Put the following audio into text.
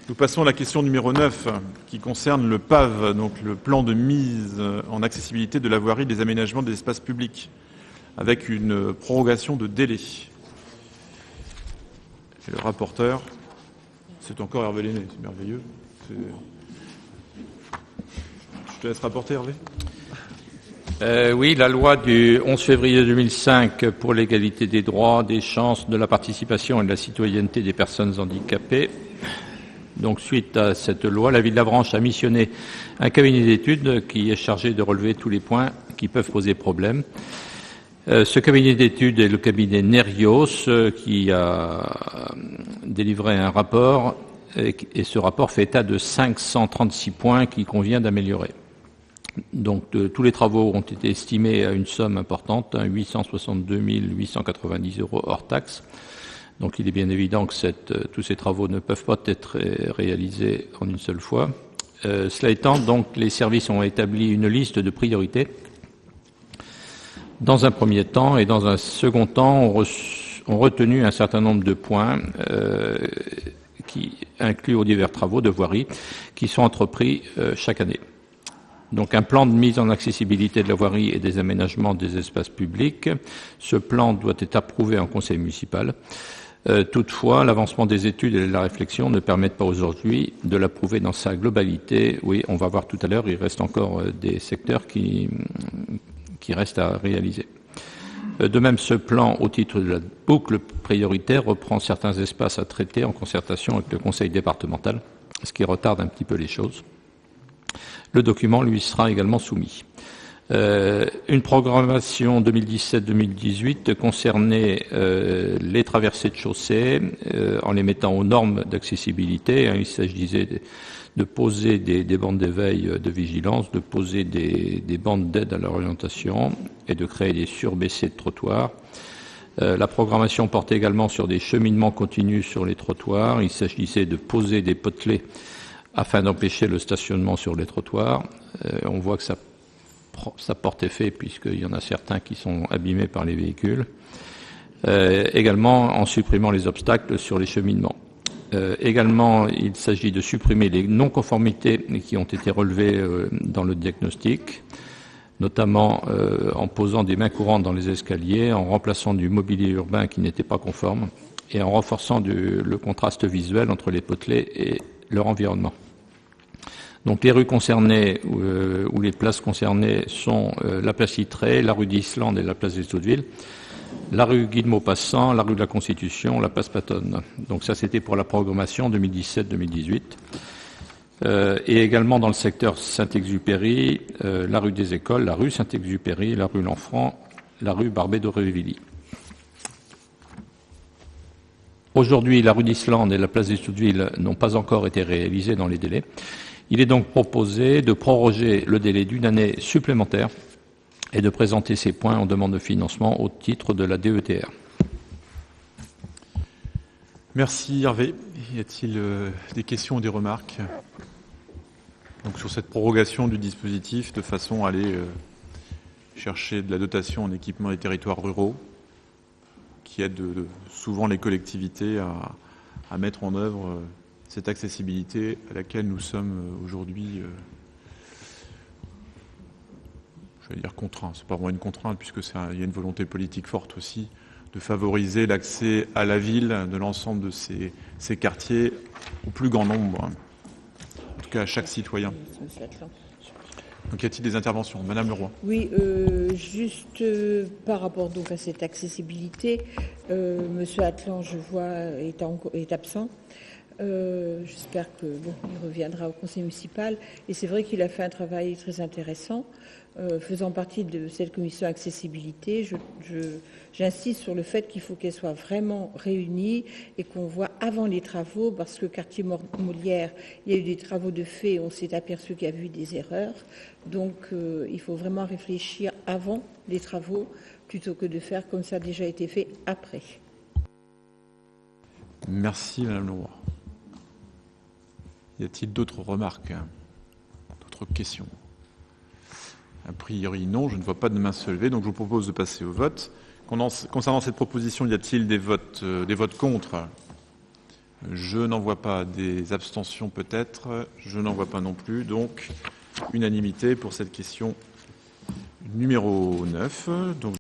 Nous passons à la question numéro 9, qui concerne le PAV, donc le plan de mise en accessibilité de la voirie et des aménagements des espaces publics, avec une prorogation de délai. Et le rapporteur, c'est encore Hervé Lenné, c'est merveilleux. Je te laisse rapporter, Hervé. Oui, la loi du 11 février 2005 pour l'égalité des droits, des chances, de la participation et de la citoyenneté des personnes handicapées. Donc, suite à cette loi, la ville d'Avranches a missionné un cabinet d'études qui est chargé de relever tous les points qui peuvent poser problème. Ce cabinet d'études est le cabinet Nerios qui a délivré un rapport et ce rapport fait état de 536 points qu'il convient d'améliorer. Donc, tous les travaux ont été estimés à une somme importante, 862 890 € hors taxes. Donc, il est bien évident que tous ces travaux ne peuvent pas être réalisés en une seule fois. Cela étant, donc, les services ont établi une liste de priorités dans un premier temps et dans un second temps, ont retenu un certain nombre de points qui incluent aux divers travaux de voirie qui sont entrepris chaque année. Donc un plan de mise en accessibilité de la voirie et des aménagements des espaces publics. Ce plan doit être approuvé en conseil municipal. Toutefois, l'avancement des études et de la réflexion ne permettent pas aujourd'hui de l'approuver dans sa globalité. Oui, on va voir tout à l'heure, il reste encore des secteurs qui restent à réaliser. De même, ce plan, au titre de la boucle prioritaire, reprend certains espaces à traiter en concertation avec le conseil départemental, ce qui retarde un petit peu les choses. Le document lui sera également soumis. Une programmation 2017-2018 concernait les traversées de chaussée en les mettant aux normes d'accessibilité. Il s'agissait de poser des bandes d'éveil de vigilance, de poser des bandes d'aide à l'orientation et de créer des surbaissées de trottoirs. La programmation portait également sur des cheminements continus sur les trottoirs. Il s'agissait de poser des potelets afin d'empêcher le stationnement sur les trottoirs. On voit que ça porte effet puisqu'il y en a certains qui sont abîmés par les véhicules. Également en supprimant les obstacles sur les cheminements. Également, il s'agit de supprimer les non-conformités qui ont été relevées dans le diagnostic, notamment en posant des mains courantes dans les escaliers, en remplaçant du mobilier urbain qui n'était pas conforme et en renforçant le contraste visuel entre les potelets et leur environnement. Donc les rues concernées ou les places concernées sont la place Ytré, la rue d'Islande et la place des Hautes-Villes, la rue Guy-de-Maupassant, la rue de la Constitution, la place Pattonne. Donc ça, c'était pour la programmation 2017-2018. Et également dans le secteur Saint-Exupéry, la rue des Écoles, la rue Saint-Exupéry, la rue L'Enfant, la rue Barbé-d'Aurevilly. Aujourd'hui, la rue d'Islande et la place des Hautes-Villes n'ont pas encore été réalisées dans les délais. Il est donc proposé de proroger le délai d'une année supplémentaire et de présenter ces points en demande de financement au titre de la DETR. Merci Hervé. Y a-t-il des questions ou des remarques donc, sur cette prorogation du dispositif de façon à aller chercher de la dotation en équipement des territoires ruraux qui aide souvent les collectivités à mettre en œuvre cette accessibilité à laquelle nous sommes aujourd'hui, je vais dire contraints. C'est pas vraiment une contrainte puisque il y a une volonté politique forte aussi de favoriser l'accès à la ville de l'ensemble de ces quartiers au plus grand nombre, en tout cas à chaque citoyen. Donc y a-t-il des interventions? Madame Leroy. Oui, juste par rapport donc à cette accessibilité, Monsieur Atlan, je vois, est absent. J'espère que il reviendra au conseil municipal. Et c'est vrai qu'il a fait un travail très intéressant. Faisant partie de cette commission accessibilité, j'insiste sur le fait qu'il faut qu'elle soit vraiment réunie et qu'on voit avant les travaux, parce que quartier Molière, il y a eu des travaux de fait et on s'est aperçu qu'il y a eu des erreurs. Donc il faut vraiment réfléchir avant les travaux plutôt que de faire comme ça a déjà été fait après. Merci Madame Leroy. Y a-t-il d'autres remarques, d'autres questions? A priori, non, je ne vois pas de main se lever, donc je vous propose de passer au vote. Concernant cette proposition, y a-t-il des votes contre? Je n'en vois pas. Des abstentions peut-être. Je n'en vois pas non plus. Donc, unanimité pour cette question numéro 9. Donc,